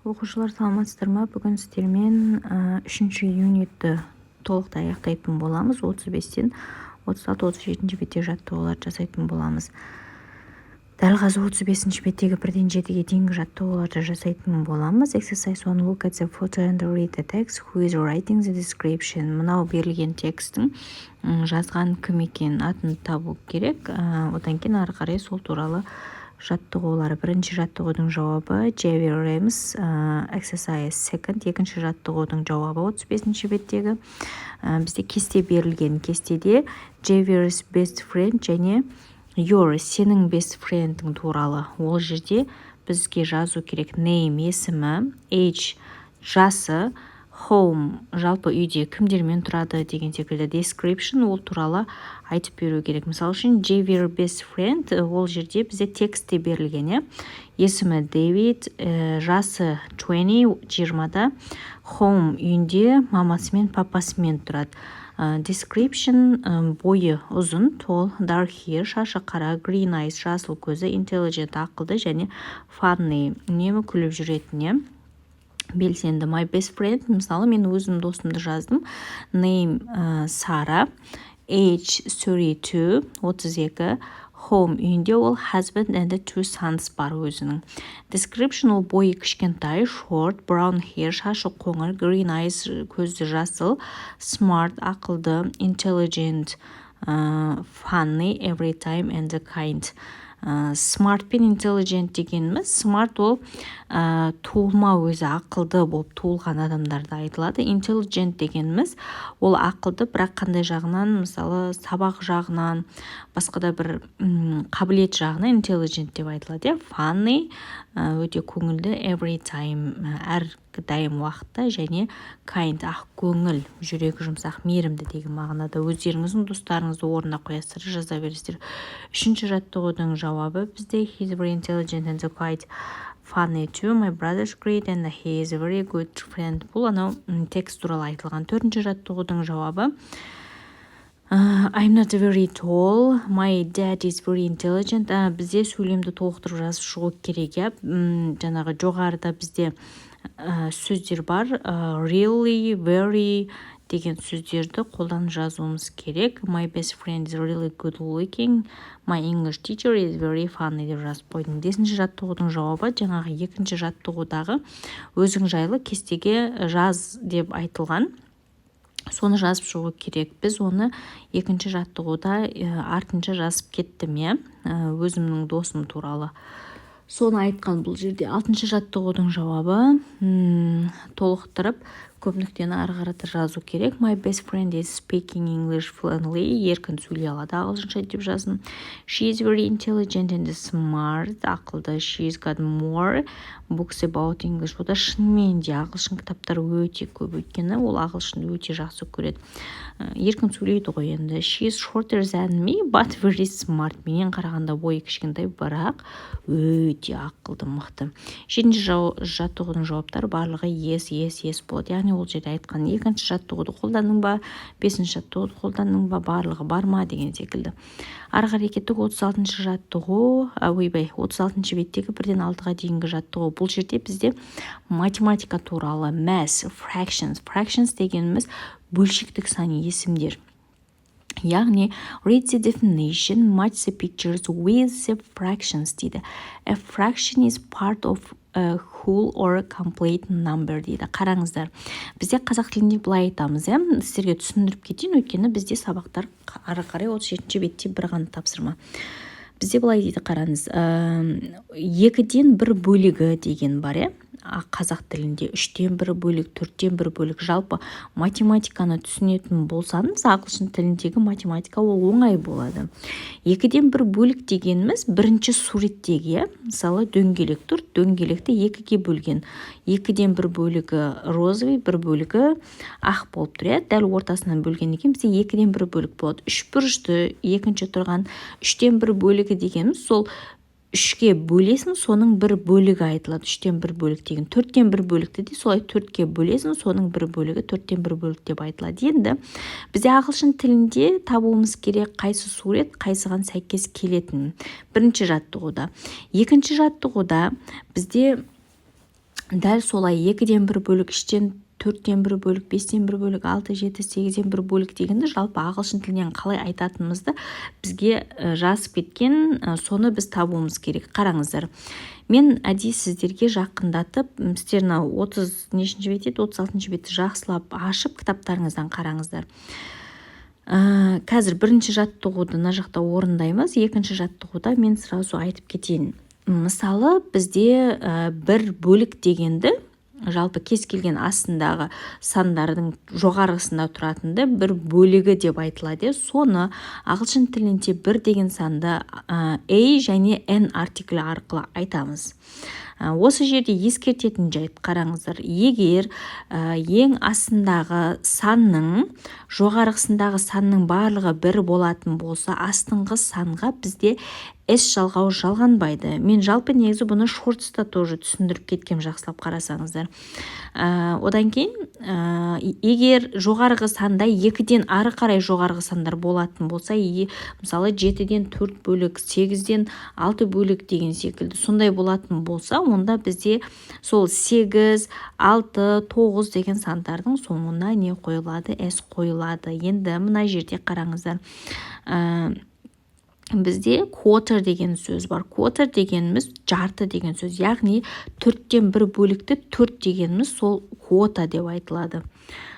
Оқушылар саламатсыздар ма? Бүгін сіздермен 3-ші юнитті толықтай аяқтайтын боламыз. 35-тен 36-37 бетте жаттығулар жасайтын боламыз. Дәл қазір 35-ші беттегі 1-7-ге дейінгі жаттығуларды жасайтын боламыз. Exercise 1. Look at the photo and read the text. Who is writing the description? Мынау берілген текстің жазған кім екенін атын табу керек. Одан кейін ары қарай сол туралы жаттығулар. Бірінші жаттығудың жауабы Jerry Rams, exercise second. Екінші жаттығудың жауабы 35-ші беттегі. Бізде кесте берілген. Кестеде Jerry's best friend және your, сенің best friend'ің туралы. Ол жерде бізге жазу керек name, есімі, age, жасы, home, жалпы үйде кімдермен тұрады деген секілді description, ол туралы айтып беру керек. Мысалы үшін Jerry's best friend, ол жерде бізде текстте берілген. Есімі David, жасы 20-да, home, үйінде мамасымен папасымен тұрады. Description, бойы ұзын, tall, dark hair, шашы қара, green eyes, жасыл көзі, intelligent, ақылды және funny, үнемі күліп жүретін. Белсенді. My best friend, мысалы мен өзім досымды жаздым. Name, Сара, age 32, 32, home, үйінде ол husband and 2 sons бар өзінің. Description, ол бойы кішкентай, short, brown hair, шашы қоңыр, green eyes, көзі жасыл, smart, ақылды, intelligent, funny, every time and kind. Smart пен intelligent дегеніміз, smart ол туылма өзі ақылды болып туылған адамдарды айтылады. Intelligent дегеніміз ол ақылды, бірақ қандай жағынан, мысалы сабақ жағынан, басқа да бір қабілет жағынан intelligent деп айтылады. Funny өте көңілді, every time әр дайым уақытта және kind, ақ көңіл, жүрегі жұмсақ, мейірімді деген мағынада. Өздеріңіздің достарыңызды орнына қоясыздар, жаза бересіздер. Үшінші жаттығудың жауабы бізде he's very intelligent and quite funny too. My brother's great and he is a very good friend. Бұл анау текст туралы айтылған. Төртінші жаттығудың жауабы I'm not very tall. My dad is very intelligent. Бізде сөйлемді толықтырып жазып шығу керек. Жаңағы жоғарыда бізде сөздер бар. Really, very деген сөздерді қолданып жазуымыз керек. My best friend is really good looking. My English teacher is very funny деп жазып қойдым. Бесінші жаттығудың жауабы жаңағы екінші жаттығудағы өзің жайлы кестеге жаз деп айтылған. Соны жазып шығу керек. Біз оны екінші жаттығуда артынша жазып кеттім, өзімнің досым туралы. Соны айтқан бұл жерде. Алтыншы жаттығудың жауабы толықтырып көп нүктені ары қарата жазу керек. My best friend is speaking English fluently. Еркін сөйлей алады ағылшынша деп жаздым. She is very intelligent and smart. Ақылды. She's got more books about English. Ода шынымен де ағылшын кітаптар өте көп, өйткені ол ағылшын өте жақсы көреді. Еркін сөйлейді ғой енді. She is shorter than me, but very smart. Менен қарағанда бойы кішкентай, бірақ өте ақылды, мықты. Жетінші жаттығудың жауаптары барлығы yes болады. Яғни ол жерде айтқан екінші жаттығуды қолдандың ба, бесінші жаттығуды қолдандың ба, барлығы бар ма деген секілді. Ары қарай кеттік. 36-шы жаттығу, 36-шы беттегі 1-6-ға дейінгі жаттығу. Бұл жерде бізде математика туралы, math, fractions дегеніміз бөлшектік сан есімдер. Яғни read the definition, match the pictures with the fractions дейді. A fraction is part of a whole or a complete number дейді. Қараңыздар, бізде қазақ тілінде былай айтамыз, сіздерге түсіндіріп кетейін, өйткені бізде сабақтар ары қарай 37-ші бетте бір ғана тапсырма. Бізде былай дейді, қараңыз, 2-ден 1 бөлігі деген бар, қазақ тілінде 3-тен 1 бөлік, 4-тен 1 бөлік. Жалпы математиканы түсінетін болсаңыз, ағылшын тіліндегі математика ол оңай болады. 2-ден 1 бөлік дегеніміз бірінші суреттегі, мысалы дөңгелек тұр, дөңгелекті 2-ге бөлген. 2-ден 1 бөлігі розовый, 1 бөлігі ақ болып тұр. Дәл ортасынан бөлген екен, бізде 2-ден 1 бөлік болады. 3 бұрышты екінші тұрған 3-тен 1 бөлігі дегеніміз сол 3-ке бөлесің, соның 1 бөлігі айтылады. 3-тен 1 бөлік деген. 4-тен 1 бөлікті де солай 4-ке бөлесің, соның 1 бөлігі 4-тен 1 бөлік деп айтылады. Енді бізде ағылшын тілінде табуымыз керек қайсы сурет қайсыған сәйкес келетін. Бірінші жаттығуда. Екінші жаттығуда бізде дәл солай 2-ден 1 бөлік, 3-тен 4-тен 1 бөлік, 5-тен 1 бөлік, 6, 7, 8-ден 1 бөлік дегенді жалпы ағылшын тілінен қалай айтатынымызды бізге жазып кеткен, соны біз табуымыз керек. Қараңыздар. Мен әдейі сіздерге жақындатып, сіздерді 30-нешінші бет еді, 36-шы бетті жақсылап ашып кітаптарыңыздан қараңыздар. Қазір бірінші жаттығуды мына жақта орындаймыз, екінші жаттығуда мен сразу айтып кетейін. Мысалы, бізде бір бөлік дегенді, жалпы кез келген астындағы сандардың жоғарғысында тұратынды бір бөлігі деп айтылады. Соны ағылшын тілінде бір деген санды a және n артиклі арқылы айтамыз. Осы жерде ескертетін жайт қараңыздар. Егер ең астындағы санның жоғарғысындағы санның барлығы бір болатын болса, астыңғы санға бізде S жалғауы жалғанбайды. Мен жалпы негізі бұны шортста тоже түсіндіріп кеткем, жақсылап қарасаңыздар. Одан кейін, егер жоғарғы санда 2-ден ары қарай жоғарғы сандар болатын болса, мысалы 7-ден 4 бөлік, 8-ден 6 бөлік деген секілді сондай болатын болса, онда бізде сол 8, 6, 9 деген сандардың соңына не қойылады? S қойылады. Енді мына жерде қараңыздар. Бізде quarter деген сөз бар. Quarter дегеніміз жарты деген сөз. Яғни 4-тен 1 бөлікті 4 дегеніміз сол quarter деп айтылады.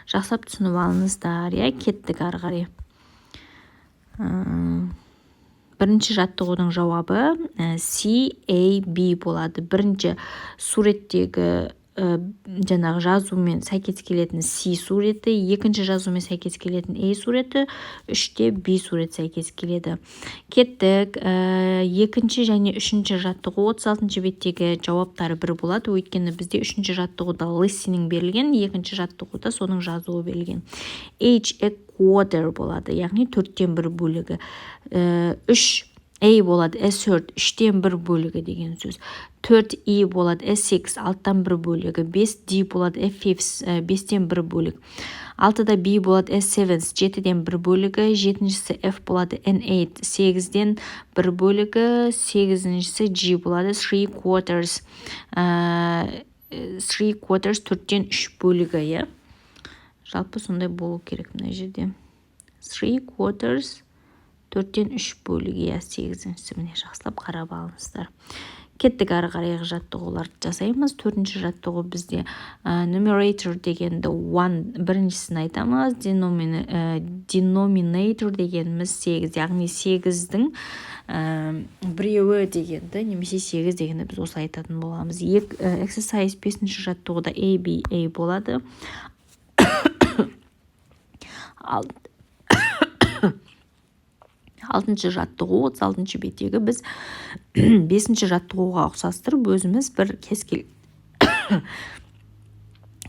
Жақсылап түсініп алыңыздар, кеттік ары қарай. Бірінші жаттығудың жауабы CAB болады. Бірінші суреттегі жаңағы жазумен сәйкес келетін C суреті, екінші жазумен сәйкес келетін A суреті, 3-те B суреті сәйкес келеді. Кеттік. Екінші және үшінші жаттығу 36-шы беттегі жауаптары бір болады. Өйткені бізде үшінші жаттығуда listening берілген, екінші жаттығуда соның жазуы берілген. H a quarter болады, яғни 4-тен 1 бөлігі. 3 A болады, S4, 3-тен 1 бөлігі деген сөз. 4E болады, S6, 6-тан 1 бөлігі. 5D болады, F5, 5-тен 1 бөлік. 6-да B болады, S7, 7-ден 1 бөлігі. 7-шісі F болады, N8, 8-ден 1 бөлігі. 8-шісі G болады, 3 quarters. 3 quarters, 4-тен 3 бөлігі. Жалпы сондай болу керек мына жерде. 3 quarters, 4-тен 3 бөлігі, 8-шісі, міне жақсылап қарап алыңыздар. Кеттік ары қарайғы жаттығуларды жасаймыз. 4-ші жаттығу бізде numerator дегенді 1 біріншісін айтамыз, denominator дегеніміз 8, яғни 8-дің біреуі дегенді, немесе 8 дегенді біз осы айтатын боламыз. Exercise 5-ші жаттығуда A болады. Алтыншы жаттығу 36-шы беттегі біз 5-ші жаттығуға ұқсастырып өзіміз бір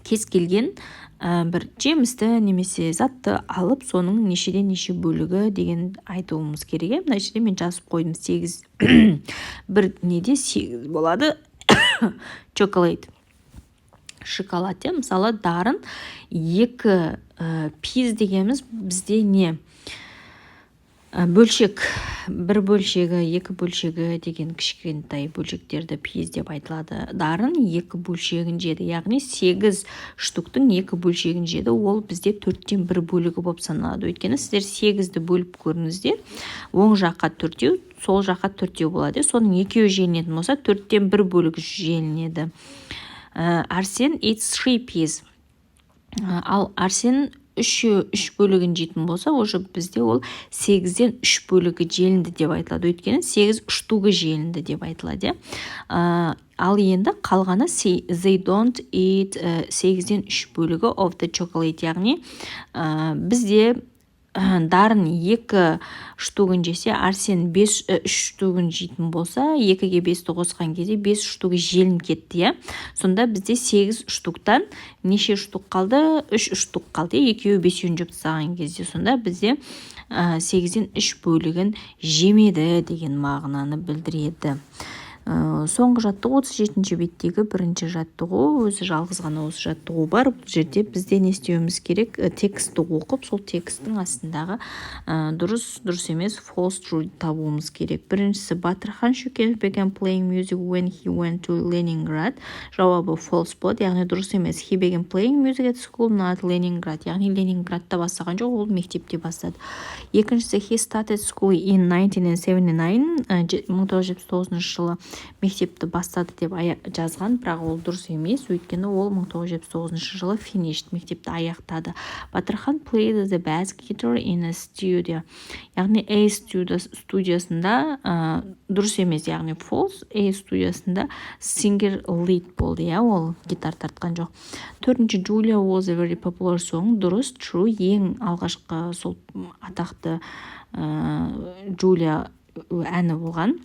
кез келген бір жемісті немесе затты алып, соның нешеден неше бөлігі деген айтуымыз керек. Мына жерде мен жазып қойдым, 8 бір неде 8 болады. Chocolate, шоколад. Мысалы дарын 2 piece дегеніміз бізде не? Бөлшек, бір бөлшегі, 2 бөлшегі деген кішкентай бөлшектерді piece деп айтылады. Дарын 2 бөлшегін жеді, яғни 8 штуктың 2 бөлшегін жеді. Ол бізде 4-тен 1 бөлігі болып саналады. Өйткені сіздер 8-ді бөліп көріңіздер. Оң жаққа 4-теу, сол жаққа 4-теу болады. Соның 2-еу желінетін болса, 4-тен 1 бөлігі желінеді. Арсен eats 3 piece. Ал Арсен 3 бөлігін жейтін болса, уже бізде ол 8-ден 3 бөлігі желінді деп айтылады. Өйткені 8 штуғы желінді деп айтылады. Ал енді қалғаны they don't eat 8-ден 3 бөлігі of the chocolate, яғни бізде дарын 2 штугын жесе, Арсен 3 штугын жейтін болса, 2-ге 5-ті қосқан кезде 5 штугы желін кетті. Сонда бізде 8 штуктан неше штук қалды? 3 штук қалды. 2-еу 5-еуін жеп тастаған кезде сонда бізде 8-ден 3 бөлігін жемеді деген мағынаны білдіреді. Соңғы жаттығу 37-ші беттегі бірінші жаттығу, өзі жалғыз ғана осы жаттығу бар. Бұл жерде бізде не істеуіміз керек? Текстті оқып, сол тексттің астындағы дұрыс емес, false true табуымыз керек. Біріншісі, Батырхан Шүкенов began playing music when he went to Leningrad. Жауабы false болады, яғни дұрыс емес. He began playing music at school, not Leningrad. Яғни Ленинградта бастаған жоқ, ол мектепте бастады. Екіншісі, he started school in 1979. 1979 жылы мектепті бастады деп жазған, бірақ ол дұрыс емес, өйткені ол 1979 жылы finished, мектепті аяқтады. Батырхан played the bass guitar in a studio. Яғни A студиясында дұрыс емес, яғни false. A студиясында singer lead болды, ол гитар тартқан жоқ. Төртінші, Julia was a very popular song. Дұрыс, true. Ең алғашқы сол атақты Julia әні болған.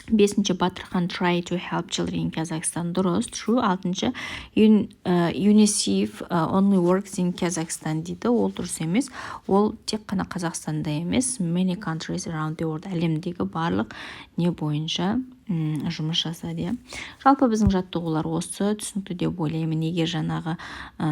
Бесінші, Батырхан try to help children in Kazakhstan. Дұрыс, true. Алтыншы, UNICEF only works in Kazakhstan дейді. Ол дұрыс емес. Ол тек қана Қазақстанда емес, many countries around the world, әлемдегі барлық не бойынша жұмыс жасады. Жалпы біздің жаттығулар осы, түсінікті деп ойлаймын. Егер жаңағы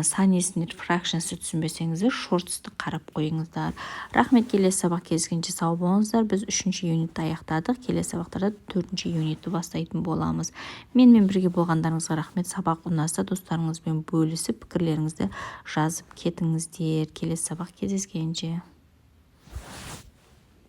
сан есімдер fractions'ты түсінбесеңіздер, shorts'ты қарап қойыңыздар. Рахмет, келесі сабақ кезгенше сау болыңыздар. Біз 3-ші юнитті аяқтадық. Келесі сабақтарда 4-ші юнитті бастайтын боламыз. Менімен бірге болғандарыңызға рахмет. Сабақ ұнаса, достарыңызбен бөлісіп, пікірлеріңізді жазып кетіңіздер. Келесі сабақ кездескенше.